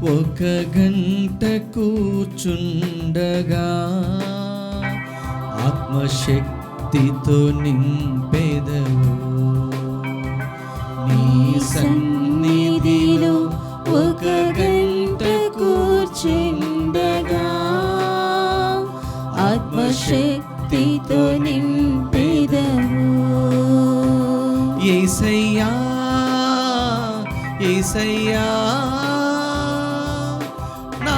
ఒక గంట కూర్చుండగా ఆత్మశక్తితో నింపెదవు. నీ సన్నిధిలో ఒక గంట కూర్చుండగా ఆత్మశక్తితో నింపెదవు. యేసయ్యా యేసయ్యా నా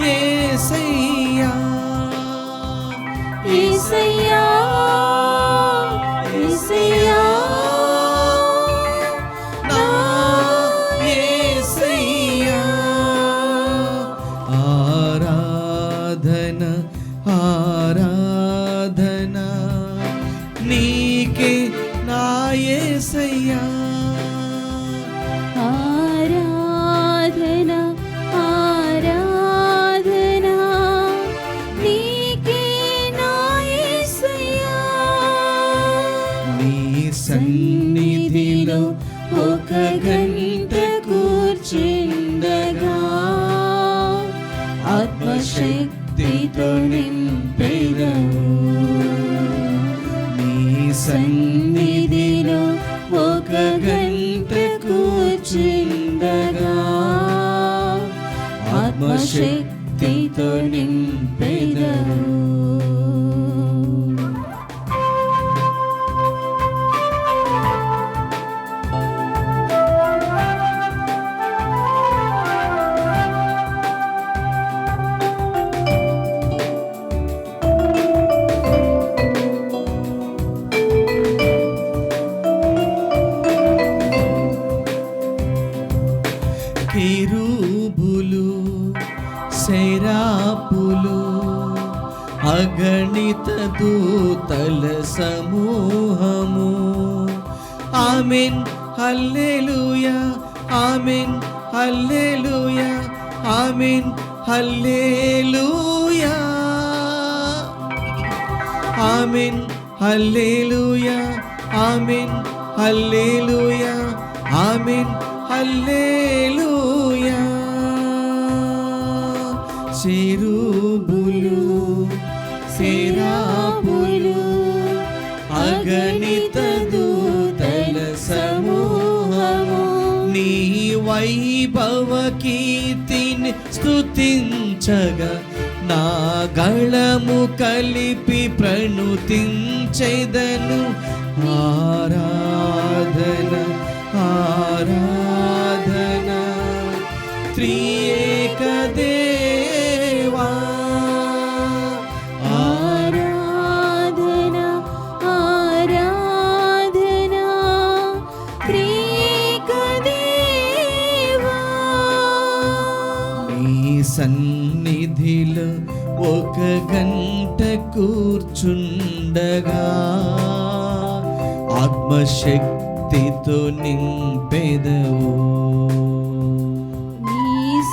యేసయ్యా యేసయ్యా యేసయ్యా నా యేసయ్యా. ఆరాధన ఆరాధన నీకే నా యేసయ్యా. ఆరాధన ఆరాధన నీకే నా యేసయ్యా. నీ సన్నిధిలో ఒక గంట కూర్చుండగా ఆత్మశక్తితో నింపెదవు. నీ సన్నిధిలో ఒక గంట కూర్చుండగా ఆత్మశక్తితో నింపెదవు. కెరూబులు సెరాపులు అగణిత దూతల సమూహము Amen hallelujah Amen hallelujah Amen hallelujah Amen hallelujah Amen hallelujah Amen hallelujah. చెరూబులు సెరాపులు అగణిత దూతల సమూహము నీ వైభవ కీర్తిని స్తుతించగా నా గళము కలిపి ప్రణుతించెదను. ఆరాధన ఆరాధన త్రియేక దేవా. ఆరాధన ఆరాధన త్రియేక దేవా. నీ సన్నిధిలో ఒక గంట కూర్చుండగా ఆత్మశక్తితో నింపెదవు. నీ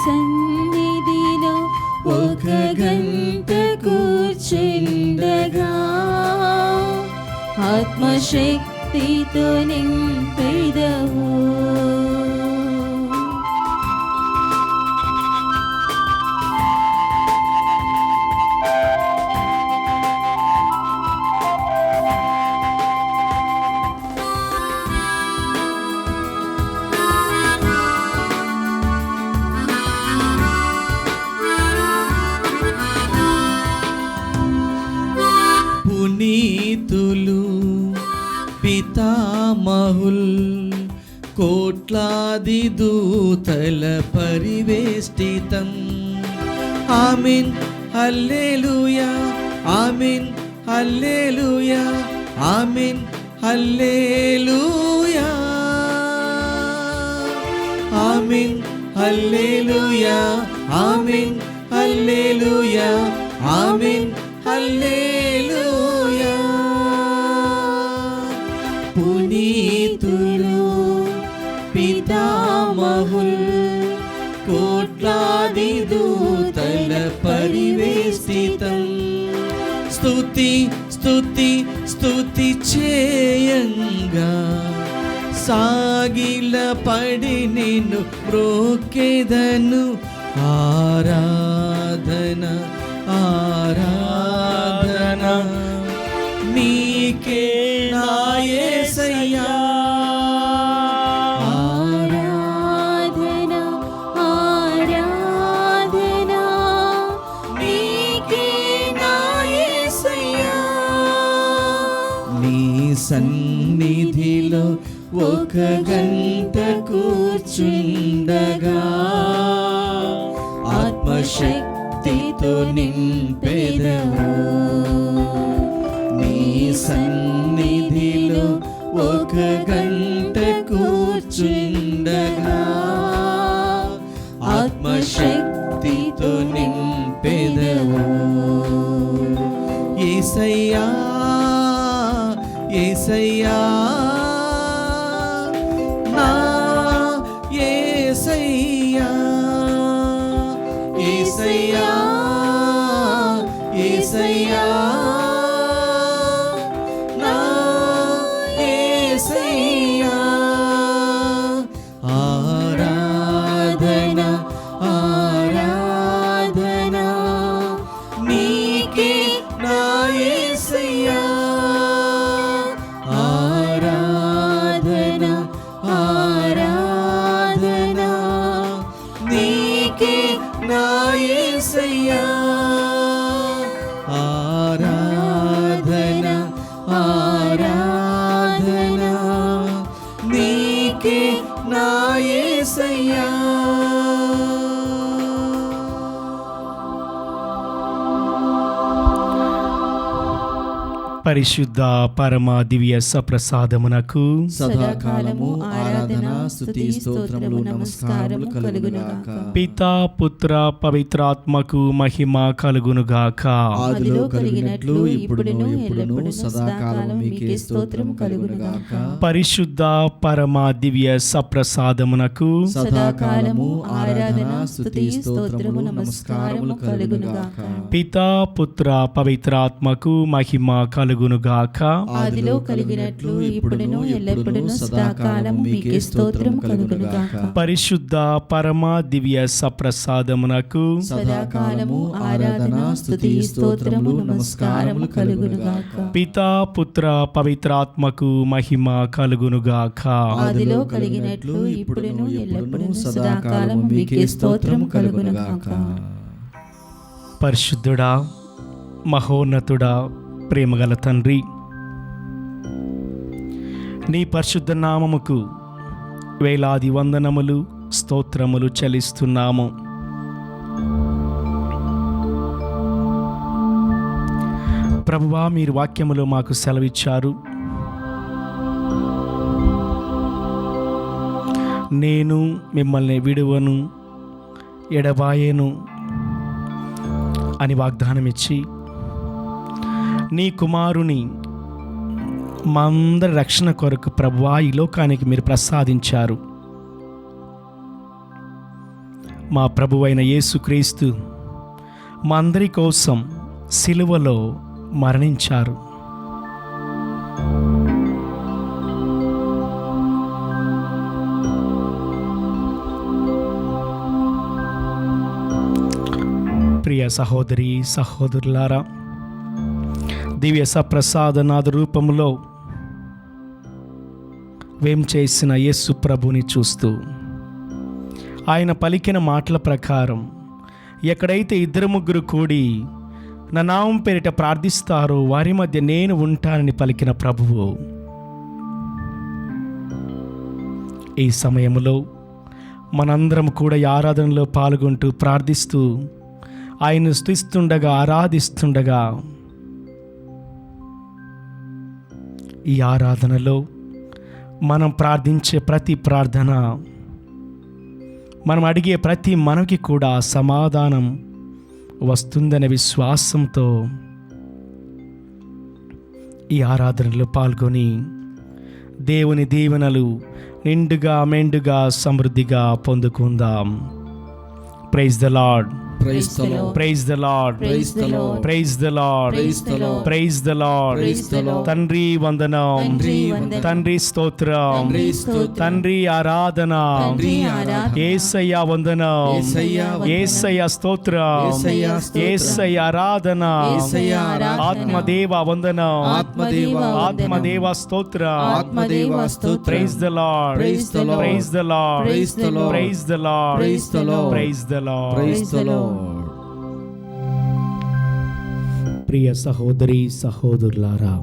సన్నిధిలో ఒక గంట కూర్చుండగా ఆత్మశక్తితో నింపెదవు. పునీతులు పితామహుల్ కోట్లాది దూతల పరివేష్టితం Amen hallelujah Amen hallelujah Amen hallelujah Amen hallelujah Amen hallelujah Amen hallelujah. పునీతులు పితామహుల్ కోట్లాది దూతల పరివేష్టితం స్తుతి స్తుతి స్తుతి చేయంగా సాగిల పడి నిన్ను మ్రోకెదను. ఆరాధన ఆరాధన నీకే నా యేసయ్యా. ఆరాధన ఆరాధన నీకే నా యేసయ్యా. నీ సన్నిధిలో ఒక గంట కూర్చుండగా ఆత్మశక్తితో నింపెదవు. నీ సన్నిధిలో ఒక గంట కూర్చుండగా ఆత్మశక్తితో నింపెదవు. యేసయ్యా యేసయ్యా నా యేసయ్యా. యేసయ్యా యేసయ్యా నా యేసయ్యా. ఆరాధన ఆరాధన నీకే నా యేసయ్యా. ఆరాధన ఆరాధన నీకే నా యేసయ్యా. ఆరాధన ఆరాధన నీకే నా యేసయ్యా. పరిశుద్ధ పరమ దివ్య సప్రసాదమునకు సదాకాలము ఆరాధన స్తుతి స్తోత్రములు నమస్కారములు కలుగునుగాక. పితా పుత్ర పవిత్రాత్మకు మహిమ కలుగునుగాక. ఆదిలో కలిగినట్లు ఇప్పుడును ఎల్లప్పుడూ సదాకాలము మీకే స్తోత్రము కలుగునుగాక. పరిశుద్ధ పరమ దివ్య సప్రసాదమునకు సదాకాలము ఆరాధన స్తుతి స్తోత్రములు నమస్కారములు కలుగునుగాక. పితా పుత్ర పవిత్రాత్మకు మహిమ కలుగునుగాక. ఆదిలో కలిగినట్లు ఇప్పుడును ఎల్లప్పుడూ సదాకాలము మీకే స్తోత్రము కలుగునుగాక. పరిశుద్ధ పరమ దివ్య సప్రసాదమునకు సదాకాలము ఆరాధన స్తుతి స్తోత్రములు నమస్కారములు కలుగునుగాక. పితా పుత్ర పవిత్రాత్మకు మహిమ కలుగునుగాక. ఆదిలో కలిగినట్లు ఇప్పుడును ఎల్లప్పుడూ సదాకాలము మీకే స్తోత్రము కలుగునుగాక. పరిశుద్ధుడా మహోన్నతుడా ప్రేమగల తండ్రి, నీ పరిశుద్ధ నామముకు వేలాది వందనములు స్తోత్రములు చెల్లిస్తున్నాము. ప్రభువా, మీరు వాక్యములో మాకు సెలవిచ్చారు, నేను మిమ్మల్ని విడువను ఎడబాయను అని వాగ్దానం ఇచ్చి నీ కుమారుని మా అందరి రక్షణ కొరకు ప్రభువా ఈ లోకానికి మీరు ప్రసాదించారు. మా ప్రభువైన యేసుక్రీస్తు మా అందరి కోసం సిలువలో మరణించారు. ప్రియ సహోదరి సహోదరులారా, దివ్య సప్రసాదనాథ రూపంలో వేం చేసిన యేసు ప్రభుని చూస్తూ ఆయన పలికిన మాటల ప్రకారం ఎక్కడైతే ఇద్దరు ముగ్గురు కూడి నా నామం పేరిట ప్రార్థిస్తారో వారి మధ్య నేను ఉంటానని పలికిన ప్రభువు ఈ సమయంలో మనందరం కూడా ఈ ఆరాధనలో పాల్గొంటూ ప్రార్థిస్తూ ఆయన్ను స్తుతిస్తుండగా ఆరాధిస్తుండగా ఈ ఆరాధనలో మనం ప్రార్థించే ప్రతి ప్రార్థన, మనం అడిగే ప్రతి మనకి కూడా సమాధానం వస్తుందనే విశ్వాసంతో ఈ ఆరాధనలో పాల్గొని దేవుని దీవెనలు నిండుగా మెండుగా సమృద్ధిగా పొందుకుందాం. Praise the Lord. Praise the Lord. Praise the Lord, Praise the Lord. Praise the Lord, Praise the Lord. Praise the Lord. Praise the Lord. తండ్రి వందనం, తండ్రి వందనం. తండ్రి స్తోత్రం, తండ్రి స్తోత్రం. తండ్రి ఆరాధన, తండ్రి ఆరాధన. యేసయ్య వందనం, యేసయ్య వందనం. యేసయ్య స్తోత్రం, యేసయ్య స్తోత్రం. యేసయ్య ఆరాధన, యేసయ్య ఆరాధన. ఆత్మదేవ వందనం, ఆత్మదేవ వందనం. ఆత్మదేవ స్తోత్రం. ఆత్మదేవ స్తోత్రం. Praise the Lord, Praise the Lord. Praise the Lord, Praise the Lord. Praise the Lord, Praise the Lord. Praise the Lord. Praise the Lord. ప్రియ సహోదరి సహోదరులారా,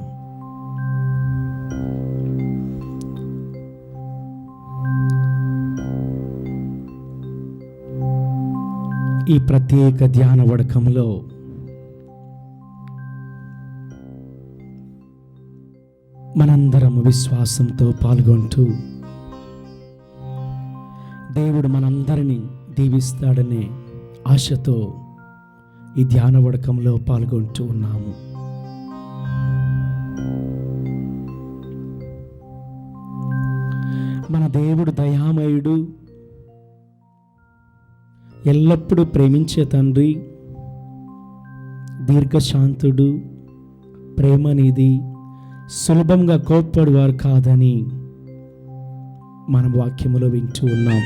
ఈ ప్రత్యేక ధ్యాన వడకంలో మనందరం విశ్వాసంతో పాల్గొంటూ దేవుడు మనందరినీ దీవిస్తాడనే ఆశతో ఈ ధ్యాన వడకంలో పాల్గొంటూ ఉన్నాము. మన దేవుడు దయామయుడు, ఎల్లప్పుడూ ప్రేమించే తండ్రి, దీర్ఘశాంతుడు, ప్రేమనిధి, సులభంగా కోప్పడువారు కాదని మనం వాక్యములో వింటూ ఉన్నాం.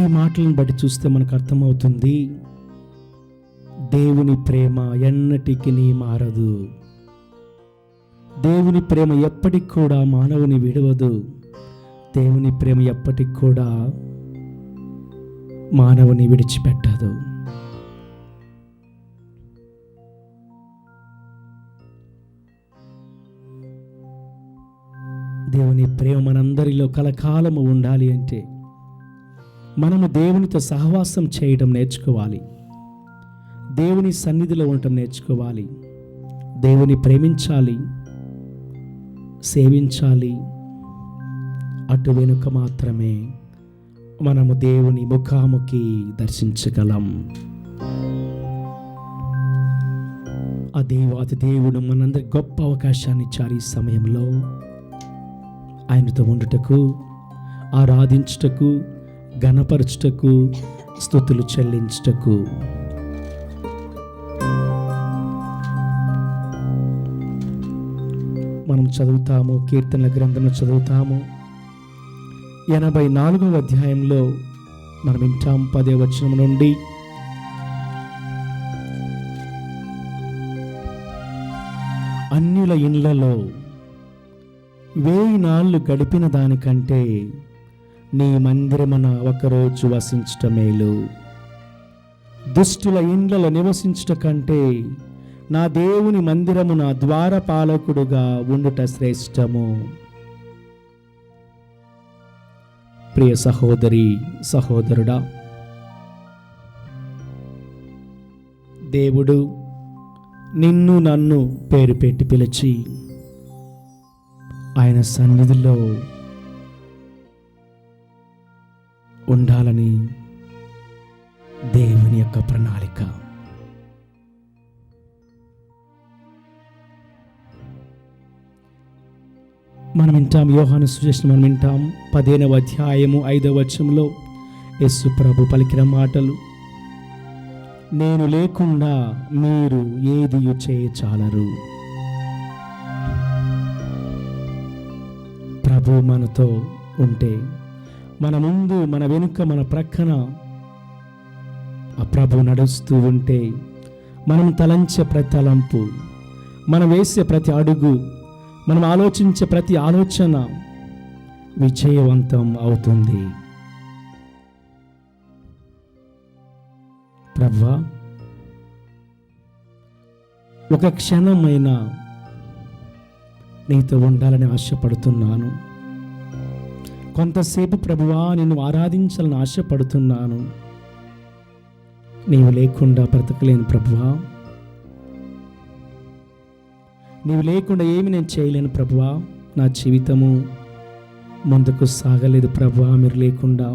ఈ మాటలను బట్టి చూస్తే మనకు అర్థమవుతుంది, దేవుని ప్రేమ ఎన్నటికీ మారదు. దేవుని ప్రేమ ఎప్పటికి కూడా మానవుని విడవదు. దేవుని ప్రేమ ఎప్పటికి కూడా మానవుని విడిచిపెట్టదు. దేవుని ప్రేమ మనందరిలో కలకాలము ఉండాలి అంటే మనము దేవునితో సహవాసం చేయడం నేర్చుకోవాలి. దేవుని సన్నిధిలో ఉండటం నేర్చుకోవాలి. దేవుని ప్రేమించాలి, సేవించాలి. అటు వెనుక మాత్రమే మనము దేవుని ముఖాముఖి దర్శించగలం. ఆ దేవాది దేవుడు మనందరికి గొప్ప అవకాశాన్ని ఇచ్చారు. ఈ సమయంలో ఆయనతో ఉండుటకు, ఆరాధించుటకు, ఘనపరచుటకు, స్తుతులు చెల్లించుటకు. మనం చదువుతాము, కీర్తనల గ్రంథంలో చదువుతాము. 84వ అధ్యాయంలో మనం వింటాం 10వ వచనం నుండి. అన్యుల ఇండ్లలో 1000 నాళ్ళు గడిపిన దానికంటే నీ మందిరమున ఒకరోజు వసించుట మేలు. దుష్టుల ఇండ్లలో నివసించుట కంటే నా దేవుని మందిరమున ద్వారపాలకుడుగా ఉండుట శ్రేష్టము. ప్రియ సహోదరి సహోదరుడా, దేవుడు నిన్ను నన్ను పేరు పెట్టి పిలిచి ఆయన సన్నిధిలో ఉండాలని దేవుని యొక్క ప్రణాళిక. మనం వింటాం, యోహాను సువిశేషం మనం వింటాం 15వ అధ్యాయము 5వ వచనంలో యేసు ప్రభు పలికిన మాటలు, నేను లేకుండా మీరు ఏది చేయచాలరు. ప్రభు మనతో ఉంటే, మన ముందు, మన వెనుక, మన ప్రక్కన ఆ ప్రభు నడుస్తూ ఉంటే, మనం తలంచే ప్రతి తలంపు, మనం వేసే ప్రతి అడుగు, మనం ఆలోచించే ప్రతి ఆలోచన విజయవంతం అవుతుంది. ప్రభువా, ఒక క్షణమైనా నీతో ఉండాలని ఆశపడుతున్నాను. కొంతసేపు ప్రభువా నిన్ను ఆరాధించాలని ఆశపడుతున్నాను. నీవు లేకుండా బ్రతకలేను ప్రభువా. నీవు లేకుండా ఏమి నేను చేయలేను ప్రభువా. నా జీవితము ముందుకు సాగలేదు ప్రభువా మీరు లేకుండా.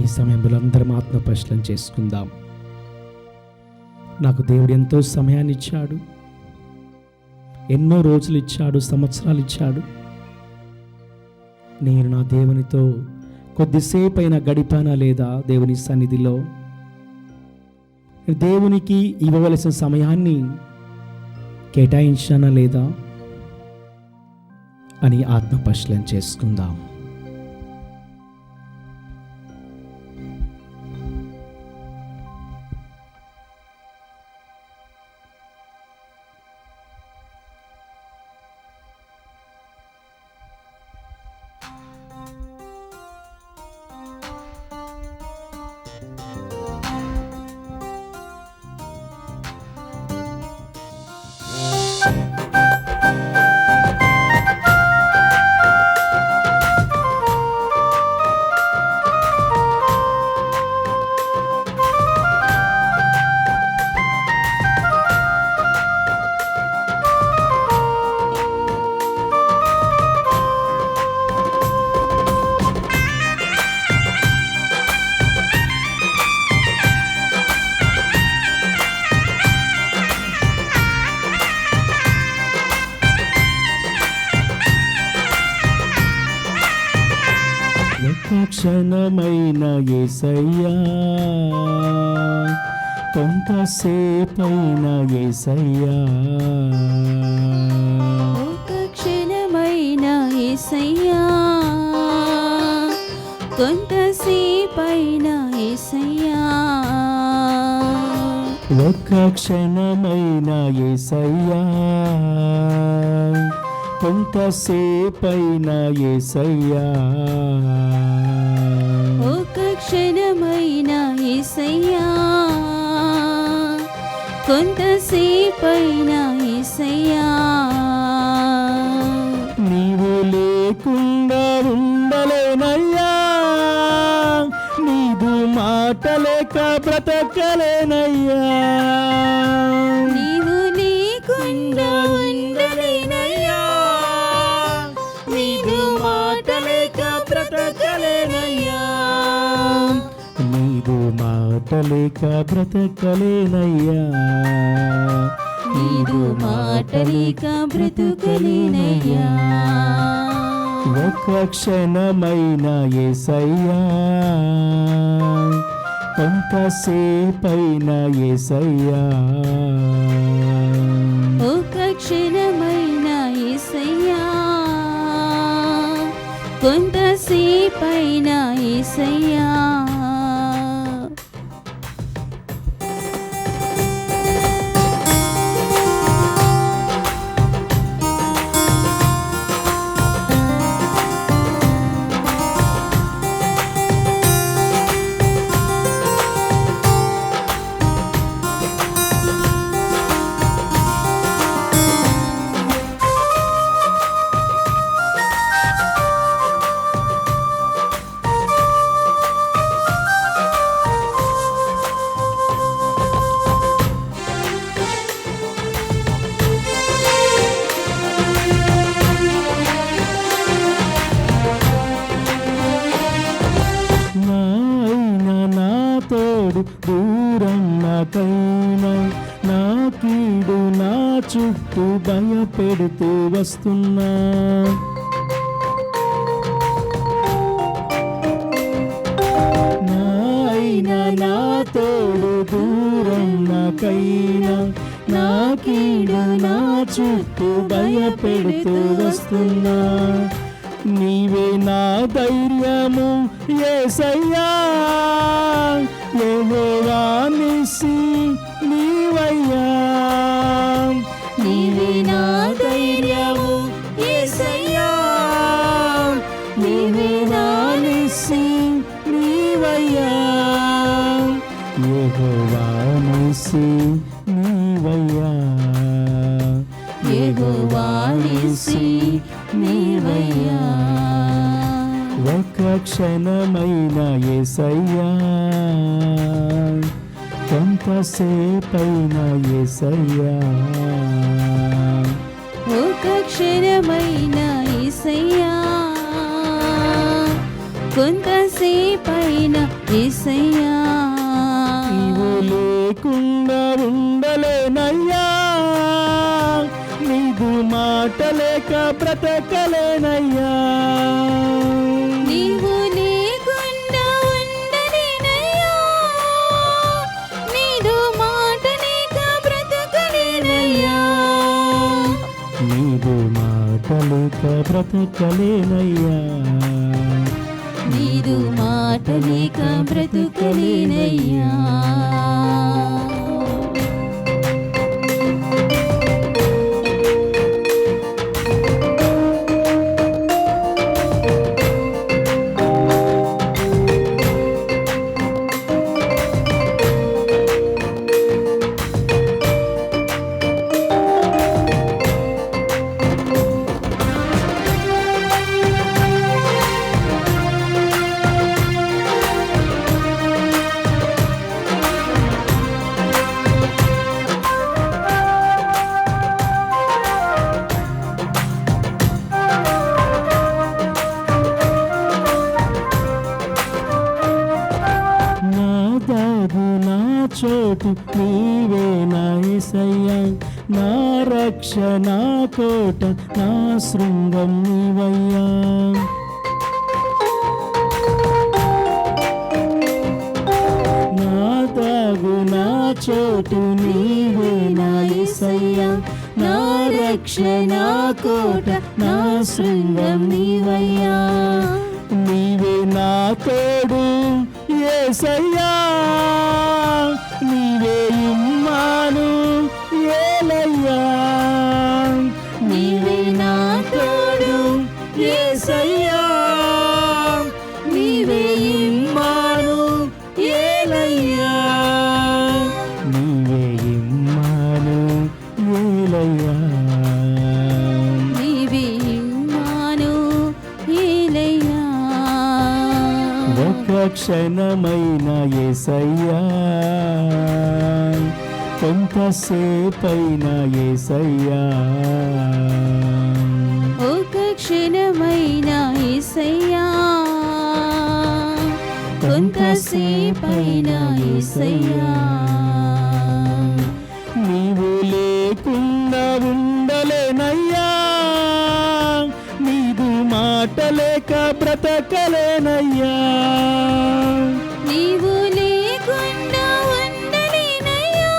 ఈ సమయంలో అందరం ఆత్మ పరిశీలన చేసుకుందాం. నాకు దేవుడు ఎంతో సమయాన్ని ఇచ్చాడు, ఎన్నో రోజులు ఇచ్చాడు, సంవత్సరాలు ఇచ్చాడు. నేను నా దేవునితో కొద్దిసేపు అయినా గడిపానా లేదా? దేవుని సన్నిధిలో దేవునికి ఇవ్వవలసిన సమయాన్ని కేటాయించానా లేదా అని ఆత్మ పరిశీలన చేసుకుందాం. క్షణమైన యేసయ్యా, కొంతసేపైన యేసయ్యా, ఒక క్షణమైన యేసయ్యా, కొంతసేపైన యేసయ్యా, ఒక క్షణమైన యేసయ్యా, కొంతసేపైన యేసయ్యా, ఒక క్షణమైన యేసయ్యా, కొంతసేపైన యేసయ్యా, నీవు లేకుండా ఉండలేనయ్యా, నీదు మాట లేక బ్రతకలేనయ్యా, నీవు లేకుండా ఉండలేనయ్యా, నీవు మాట లేక బ్రతకలేనయ్యా, నీదు మాట లేక బ్రతకలేనయ్యా, నీదు మాట లేక బ్రతకలేనయ్యా, ఒక క్షణమైన యేసయ్యా, కొంతసేపైన యేసయ్యా, ఒక క్షణమైన యేసయ్యా, కొంతసేపైన యేసయ్యా, దూరం నాకైనా, నా కీడు నా చుట్టూ భయపెడుతూ వస్తున్నా, నా అయినా నా తోడు దూరం నాకైనా, నా కీడు నా చుట్టూ భయపెడుతూ వస్తున్నా, నీవే నా ధైర్యము యేసయ్యా, యెహోవా నిస్సి నీవయ్యా, నీవే నా ధైర్యము యేసయ్యా, నీవే నా నిస్సి నీవయ్యా, యెహోవా నిస్సి నీవయ్యా, యెహోవా నిస్సి నీవయ్యా, ఒక క్షణమైన యేసయ్యా, కొంతసేపైన యేసయ్యా, ఒక క్షణమైన యేసయ్యా, కొంతసేపైన యేసయ్యా నీవు లేకుండా ఉండలేనయ్యా, నీదు మాట లేక బ్రతకలేనయ్యా. నీవు లేకుండా ఉండలేనయ్యా, నీదు మాట లేక బ్రతకలేనయ్యా. నీదు మాట లేక బ్రతకలేనయ్యా, నీదు మాట లేక బ్రతకలేనయ్యా. చోటు నీవే నా యేసయ్యా, నా రక్షణ కోట, నా శృంగం నీవయ్యా. నా దాగు నా చోటు నీవే నా యేసయ్యా, నా రక్షణ కోట, నా శృంగం నీవయ్యా. నీవే నా తోడు యేసయ్యా, నీవే ఇమ్మాను యేలయ్యా. నీవే నా తోడు యేసయ్యా, నీవే ఇమ్మాను యేలయ్యా. నీవే ఇమ్మాను యేలయ్యా, నీవే ఇమ్మాను యేలయ్యా. ఒక క్షణమైన యేసయ్యా, కొంతసేపైన యేసయ్యా. ఒక క్షణమైన యేసయ్యా, కొంతసేపైన యేసయ్యా. నీవు లేకుండా ఉండలేనయ్యా, నీదు మాట లేక బ్రతకలేనయ్యా. నీవు లేకుండా ఉండలేనయ్యా,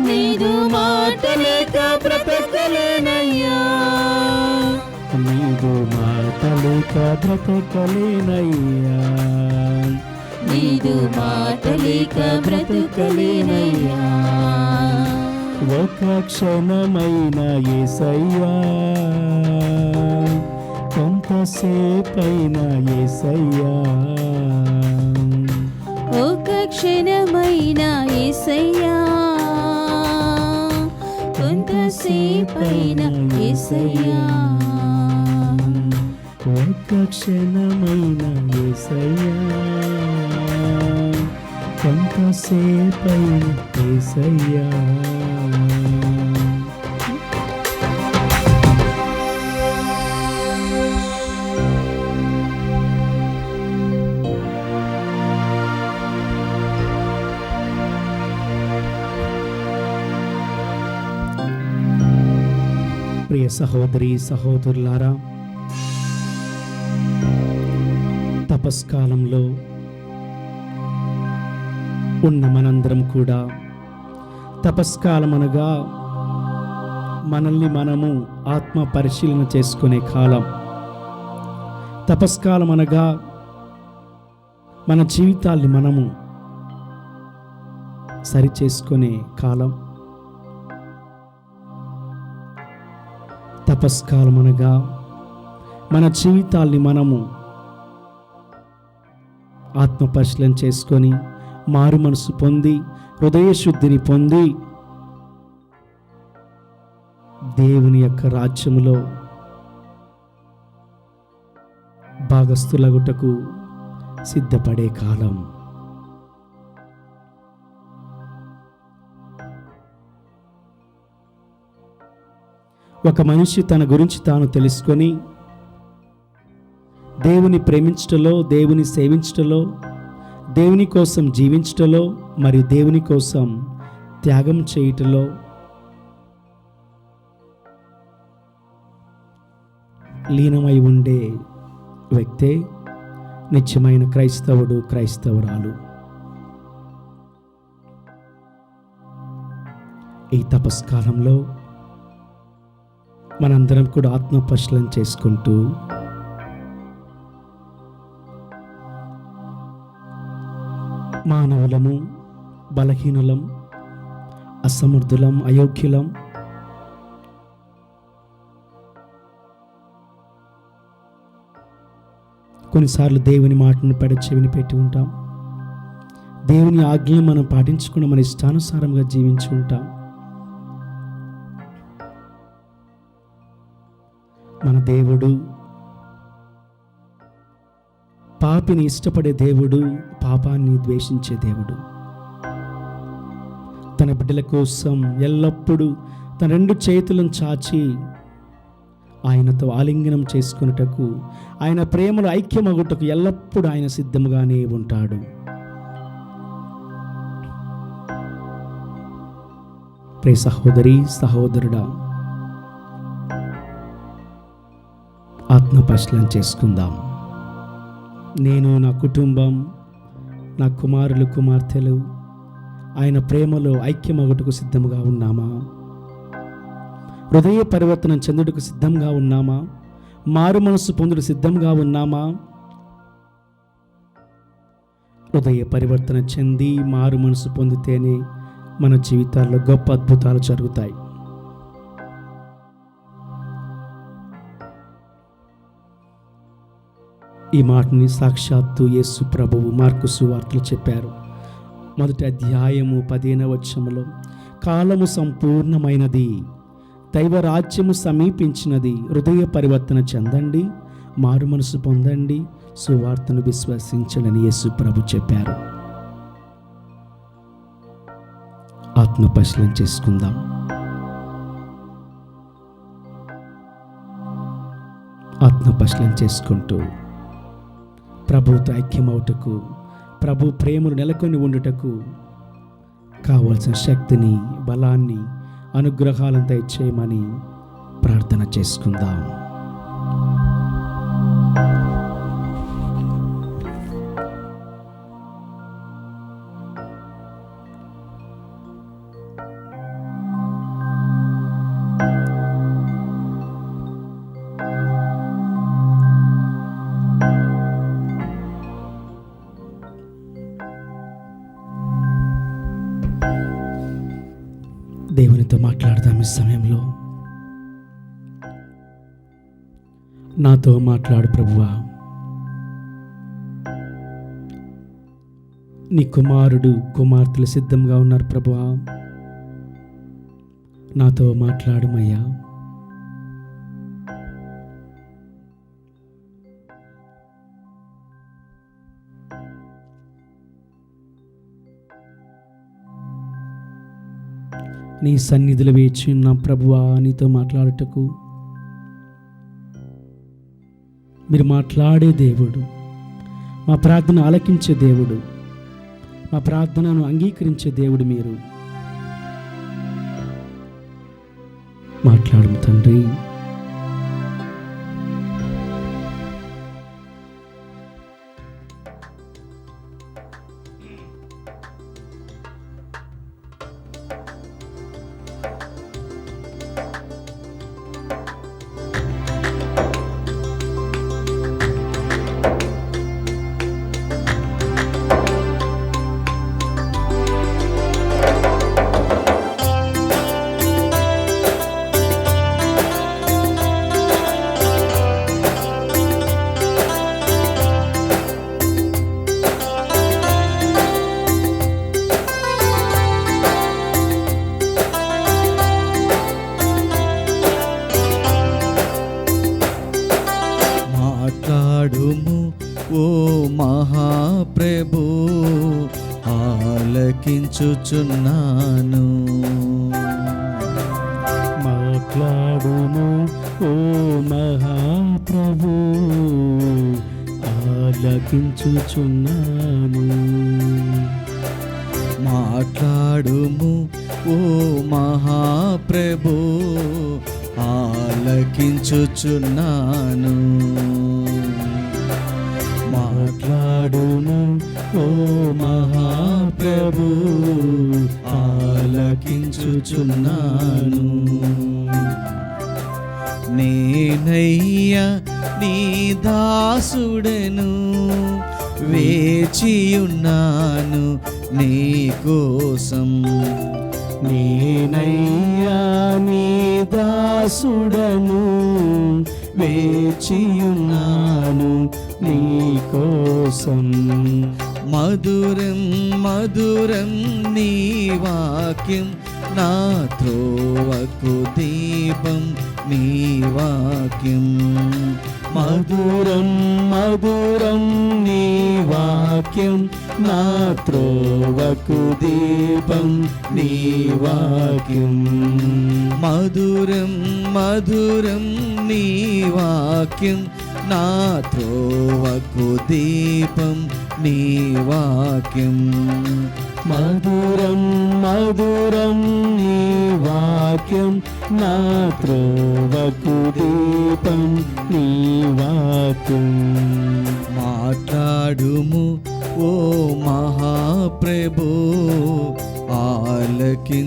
నీదు మాట లేక బ్రతకలేనయ్యా. నీదు మాట లేక బ్రతకలేనయ్యా, నీదు మాట లేక బ్రతకలేనయ్యా. ఒక క్షణమైన యేసయ్యా, కొంతసేపైన యేసయ్యా. ఒక క్షణమైన యేసయ్యా, కొంతసేపైన యేసయ్యా. ఒక క్షణమైన యేసయ్యా, కొంతసేపైన యేసయ్యా. ప్రియ సహోదరి సహోదరులారా, తపస్కాలంలో ఉన్న మనందరం కూడా తపస్కాలం అనగా మనల్ని మనము ఆత్మ పరిశీలన చేసుకునే కాలం. తపస్కాలం అనగా మన జీవితాల్ని మనము సరిచేసుకునే కాలం. తపస్కాలం అనగా మన జీవితాల్ని మనము ఆత్మ పరిశీలన చేసుకొని మారు మనసు పొంది హృదయ శుద్ధిని పొంది దేవుని యొక్క రాజ్యములో భాగస్థులగుటకు సిద్ధపడే కాలం. ఒక మనిషి తన గురించి తాను తెలుసుకొని దేవుని ప్రేమించటలో, దేవుని సేవించటలో, దేవుని కోసం జీవించటలో మరియు దేవుని కోసం త్యాగం చేయటలో లీనమై ఉండే వ్యక్తే నిత్యమైన క్రైస్తవుడు, క్రైస్తవురాలు. ఈ తపస్కాలంలో మనందరం కూడా ఆత్మపరిశీలన చేసుకుంటూ మానవులము, బలహీనులం, అసమర్థులం, అయోగ్యులం, కొన్నిసార్లు దేవుని మాటను చెవిని పెట్టి ఉంటాం. దేవుని ఆజ్ఞలను మనం పాటించకుండా మన ఇష్టానుసారంగా జీవించి ఉంటాం. మన దేవుడు పాపిని ఇష్టపడే దేవుడు, పాపాన్ని ద్వేషించే దేవుడు. తన బిడ్డల కోసం ఎల్లప్పుడూ తన 2 చేతులను చాచి ఆయనతో ఆలింగనం చేసుకున్నటకు, ఆయన ప్రేమలో ఐక్యమగుటకు ఎల్లప్పుడూ ఆయన సిద్ధంగానే ఉంటాడు. ప్రియ సహోదరి, సహోదరుడా, ఆత్మపరిశీలన చేసుకుందాం. నేను, నా కుటుంబం, నా కుమారులు, కుమార్తెలు ఆయన ప్రేమలో ఐక్యమగుటకు సిద్ధంగా ఉన్నామా? హృదయ పరివర్తనం చెందుటకు సిద్ధంగా ఉన్నామా? మారు మనసు పొందుట సిద్ధంగా ఉన్నామా? హృదయ పరివర్తన చెంది మారు మనసు పొందితేనే మన జీవితాల్లో గొప్ప అద్భుతాలు జరుగుతాయి. ఈ మాటని సాక్షాత్తు యేసు ప్రభువు మార్కు సువార్తలో చెప్పారు. 1వ అధ్యాయము 15వ వచనములో, కాలము సంపూర్ణమైనది, దైవరాజ్యము సమీపించినది, హృదయ పరివర్తన చెందండి, మారు మనసు పొందండి, సువార్తను విశ్వసించండి యేసు ప్రభు చెప్పారు. ఆత్మపరిశీలన చేసుకుందాం. ఆత్మపరిశీలన చేసుకుంటూ ప్రభుతో ఐక్యమవుటకు, ప్రభు ప్రేమలు నెలకొని ఉండుటకు కావలసిన శక్తిని, బలాన్ని, అనుగ్రహాలను దయచేయమని ప్రార్థన చేసుకుందాం. దేవునితో మాట్లాడదాం. ఈ సమయంలో నాతో మాట్లాడు ప్రభువా. నీ కుమారుడు, కుమార్తెలు సిద్ధంగా ఉన్నారు ప్రభువా. నాతో మాట్లాడుమయ్యా. నీ సన్నిధిలో వేచి ఉన్న ప్రభువా, నీతో మాట్లాడుటకు మీరు మాట్లాడే దేవుడు, మా ప్రార్థన ఆలకించే దేవుడు, మా ప్రార్థనను అంగీకరించే దేవుడు. మీరు మాట్లాడము తండ్రి. మాట్లాడుము ఓ మహాప్రభు, ఆలకించుచున్నాను. మాట్లాడుము ఓ మహాప్రభు, ఆలకించుచున్నాను. మాట్లాడుము ఓ మహాప్రభు, ఆలకించుచున్నాను. మాట్లాడుము ఓ మహాప్రభు, ఆలకించుచున్నాను. నేనయ్యా నీ దాసుడను, వేచియున్నాను నీ కోసం. నేనయ్యా నీ దాసుడను, వేచియున్నాను నీ కోసం. మధురం మధురం నీ వాక్యం, నా త్రోవకు దీపం నీ వాక్యం. మధురం మధురం నీ వాక్యం, నా త్రోవకు దీపం నీ వాక్యం. మధురం మధురం నీ వాక్యం, నా త్రోవకు దీపం నీ వాక్యం. మధురం మధురం నీ వాక్యం, నా త్రోవకు దీపం నీ వాక్యం. మాట్లాడుము ఓ మహాప్రభు, ఆలకించుచున్నాను.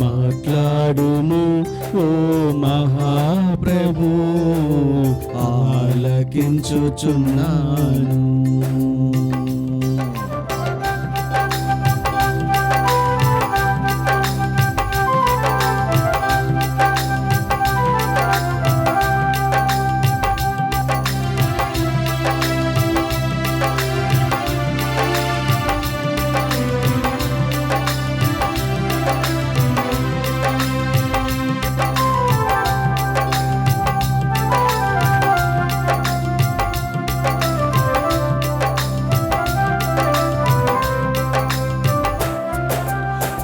మాట్లాడుము ఓ మహాప్రభు, ఆలకించుచున్నాను.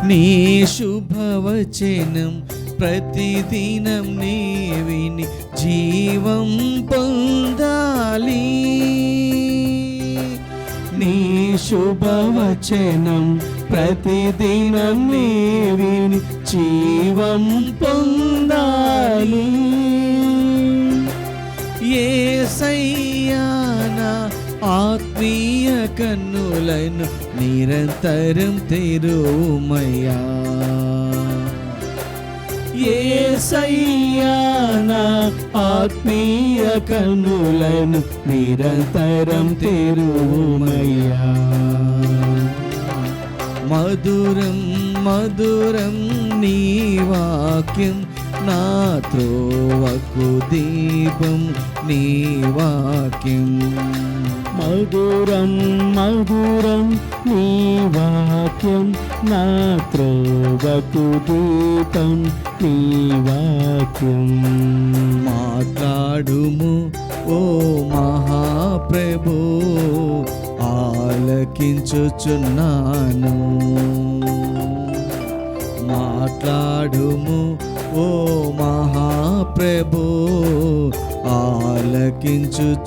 నీ శుభవచనం ప్రతిదినం నీ విని జీవం పొందాలి. నీ శుభవచనం ప్రతిదినం నీ విని జీవం పొందాలి. యేసయ్యా నా ఆత్మీయ కన్నులను నిరంతరం తెరుమయ్యా. యేసయ్యా నా ఆత్మీయ కన్నులను నిరంతరం తెరుమయ్యా. మధురం మధురం నీ వాక్యం, నా త్రోవకు దీపం నీ వాక్యం. మధురం మధురం నీ వాక్యం, నా త్రోవకు దీపం నీ వాక్యం. మాట్లాడుము ఓ మహాప్రభు, ఆలకించుచున్నాను. మాట్లాడుము ఓ మహాప్రభు, ఆలకించుచున్నాను.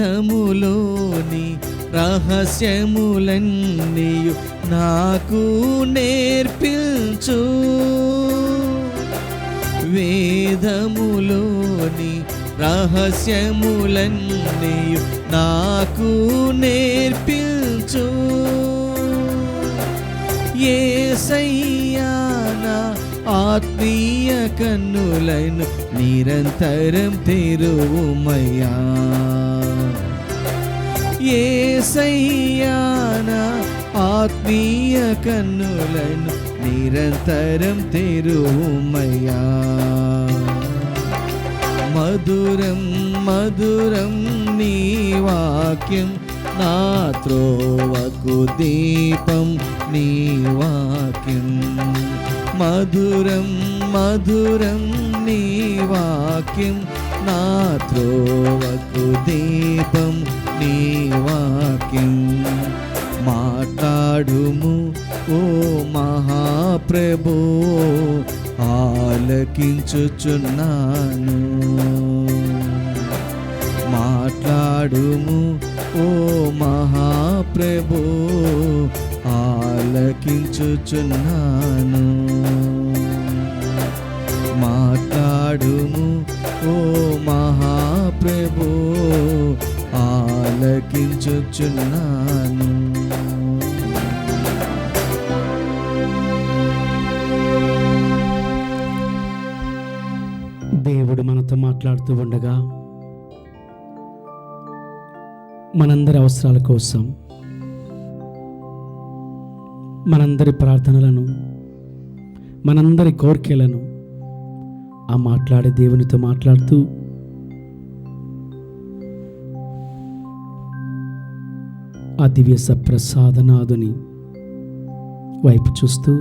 వేదములోని రహస్యములన్నీయు నాకు నేర్పించు. వేదములోని రహస్యములన్నీయు నాకు నేర్పించు. యేసయ్యా నా ఆత్మీయ కన్నులను నిరంతరం తెరువుమయ్యా. యేసయ్యా నా ఆత్మీయ కన్నులను నిరంతరం తెరువుమయ్యా. మధురం మధురం నీ వాక్యం, నా త్రోవకు దీపం నీ వాక్యం. మధురం మధురం నీ వాక్యం, నా త్రోవకు దీపం నీ వాక్యం. మాట్లాడుము ఓ మహాప్రభో, ఆలకించుచున్నాను. మాట్లాడుము ఓ మహాప్రభో, ఆలకించుచున్నాను. మాట్లాడుము ఓ మహాప్రభో, ఆలకించుచున్నాను. దేవుడు మనతో మాట్లాడుతూ ఉండగా మనందరి అవసరాల కోసం, మనందరి ప్రార్థనలను, మనందరి కోరికలను ఆ మాట్లాడే దేవునితో మాట్లాడుతూ ఆ దివ్య సప్రసాదనాథుని వైపు చూస్తూ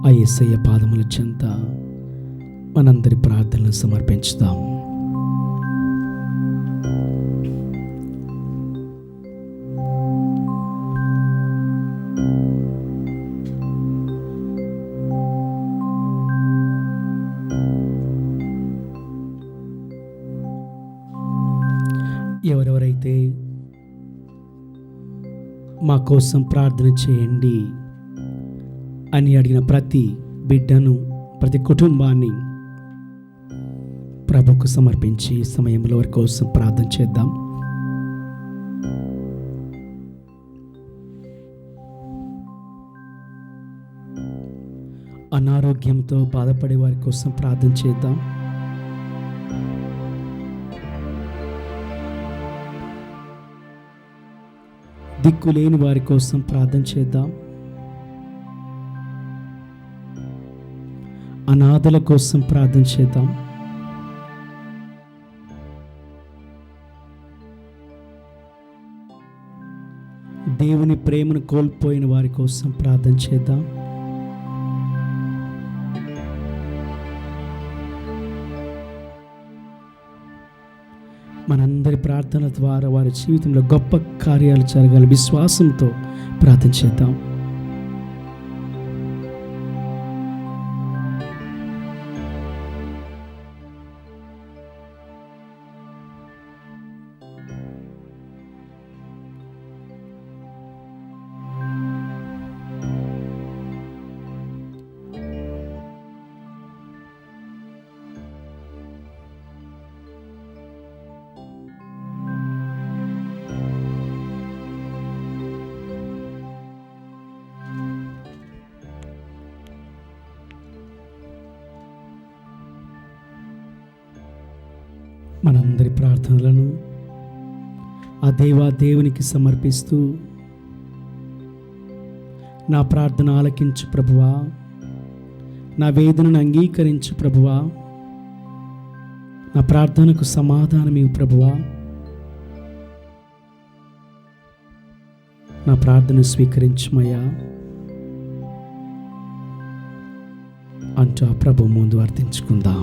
ఆ యేసయ్య పాదముల చెంత మనందరి ప్రార్థనలు సమర్పించుదాం. ఎవరెవరైతే మా కోసం ప్రార్థన చేయండి అని అడిగిన ప్రతి బిడ్డను, ప్రతి కుటుంబాన్ని ప్రభుకు సమర్పించి సమయంలో వారి కోసం ప్రార్థన చేద్దాం. అనారోగ్యంతో బాధపడే వారి కోసం ప్రార్థన చేద్దాం. దిక్కులేని వారి కోసం ప్రార్థన చేద్దాం. అనాథల కోసం ప్రార్థన చేద్దాం. దేవుని ప్రేమను కోల్పోయిన వారి కోసం ప్రార్థన చేద్దాం. మనందరి ప్రార్థన ద్వారా వారి జీవితంలో గొప్ప కార్యాలు జరగాలి విశ్వాసంతో ప్రార్థన చేద్దాం. మనందరి ప్రార్థనలను ఆ దేవునికి సమర్పిస్తూ, నా ప్రార్థన ఆలకించు ప్రభువా, నా వేదనను అంగీకరించు ప్రభువా, నా ప్రార్థనకు సమాధానమివ్వు ప్రభువా, నా ప్రార్థన స్వీకరించుమయ్యా అంటూ ఆ ప్రభు ముందు అర్థించుకుందాం.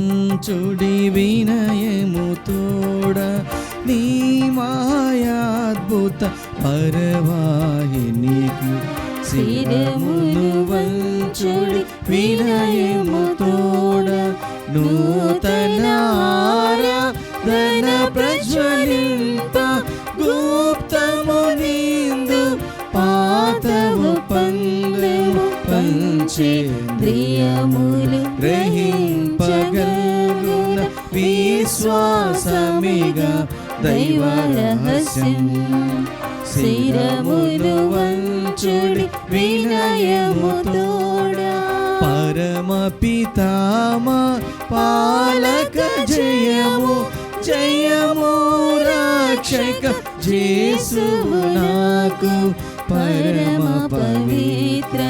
వంచుడి వినయము తోడ నీ మాయాద్భుత పరవాహినికి శిరమును వంచుడి వినయము తోడ నూతన ఆరాధన ప్రజ్వలింప గుప్తము నిందు పాతవు పందెము పంచేంద్రియములు గ్రహింపగలుగున విశ్వాసమిగా దైవ రహస్యం శిరమును వంచుడి వినయము తోడ పరమ పితామా పాలక జయము జయము రక్షక జేసువు నాకు పరమ పవిత్ర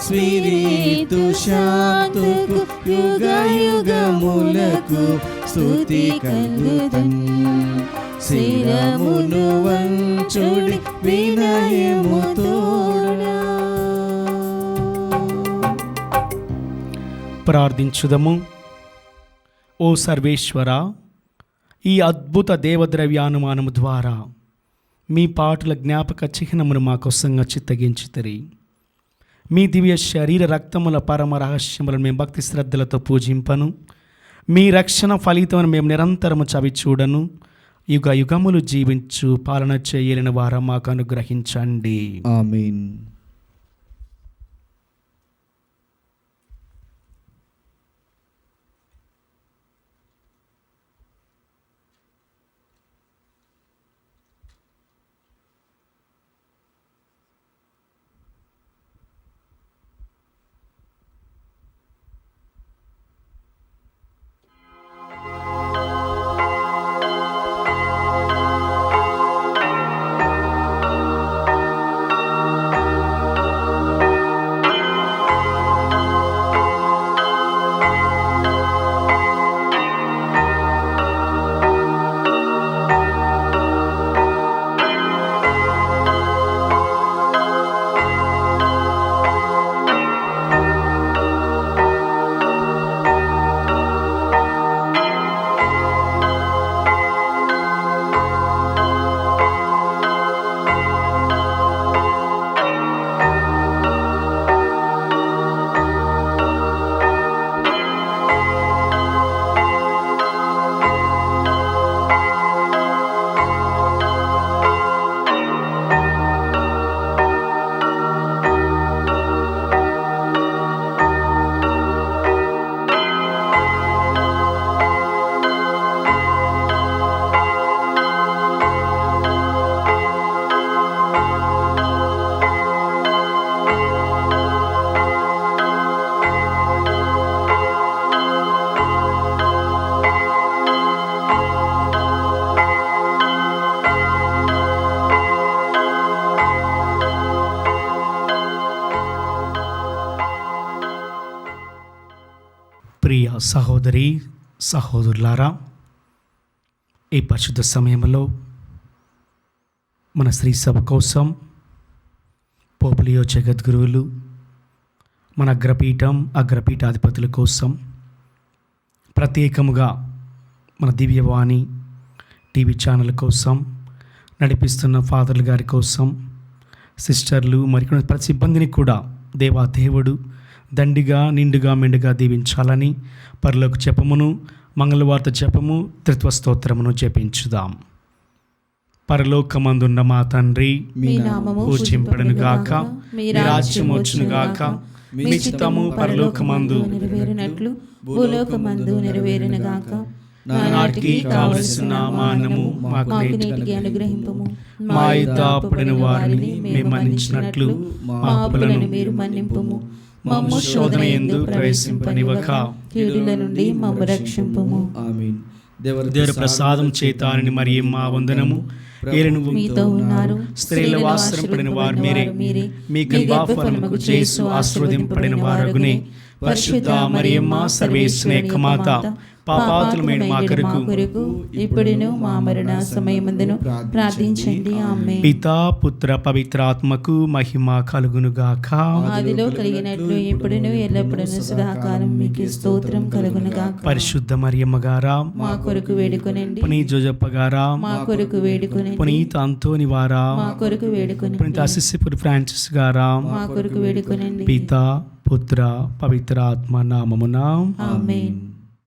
స్పిరితు శాంతుకు యుగ యుగములకు స్తుతి కలుగుతున్ శిరమును వంచుడి వినయము తోడా. ప్రార్థించుదము. ఓ సర్వేశ్వర, ఈ అద్భుత దేవద్రవ్యానుమానము ద్వారా మీ పాటల జ్ఞాపక చిహ్నమును మా కోసంగా చిత్తగించితిరి. మీ దివ్య శరీర రక్తముల పరమ రహస్యములను మేము భక్తి శ్రద్ధలతో పూజింపను. మీ రక్షణ ఫలితమును మేము నిరంతరము చవి చూడను. యుగ యుగములు జీవించు పాలన చేయలేని వారా మాకు అనుగ్రహించండి. ఆమేన్. ప్రియ సహోదరి సహోదరులారా, ఈ పరిశుద్ధ సమయంలో మన శ్రీ సభ కోసం పోపులియో జగద్గురువులు, మన అగ్రపీఠాధిపతుల కోసం, ప్రత్యేకముగా మన దివ్యవాణి టీవీ ఛానల్ కోసం నడిపిస్తున్న ఫాదర్లు గారి కోసం, సిస్టర్లు, మరికొన్ని ప్రతి సిబ్బందిని కూడా దేవాదేవుడు దండిగా నిండుగా మెండుగా దీవించాలని పరలోక జపమును, మంగళవార్త జపము, త్రిత్వ స్తోత్రమును జపించుదాం. పరలోకమందున్న మా తండ్రి, మీ నామము పూజింపబడును గాక, మీ రాజ్యము వచ్చును గాక, మీ చిత్తము పరలోకమందు నెరవేరినట్లు భూలోకమందు నెరవేరును గాక. నానాటికి కావలసిన మానము మాకు నేటికి అనుగ్రహింపము. మా యుద్ధ అప్పుడైన వారిని మేము మన్నించినట్లు మా అప్పులను మీరు మన్నింపుము. మమ్ము శోధన యందు ప్రవేశింపనివ్వక కీడుల నుండి మమ్ము రక్షింపుము. ఆమేన్. దేవుని ప్రసాదం చేతారని మరి మా వందనము. ఏలును మీతో ఉన్నారు స్త్రీల వాసన పడిన వారు మీరే, మీ గర్భఫలముకు యేసు ఆశీర్వదింపబడిన వారగునే. పరిశుద్ధ మరియమ్మ సర్వేశ్వరుని యొక్క మాత, పాపాతులమైన మా కొరకు ఇప్పుడును మా మరణ సమయమందును ప్రార్థించండి. ఆమేన్. పితా పుత్ర పవిత్రాత్మకు మహిమ కలుగునుగాక. ఆదిలో కలిగినట్లు ఇప్పుడును ఎల్లప్పుడూ సదాకాలం మీకు స్తోత్రం కలుగునుగాక. పరిశుద్ధ మరియమ్మ గారా, మా కొరకు వేడుకొనండి. పునీత్ జోజప్ప గారా, మా కొరకు వేడుకొనండి. పునీత్ అంతోని వారా, మా కొరకు వేడుకొనండి. పునీత్ అసిసిపురి ఫ్రాన్సిస్ గారా, మా కొరకు వేడుకొనండి. పితా పుత్ర పవిత్ర ఆత్మ నామమున ఆమేన్.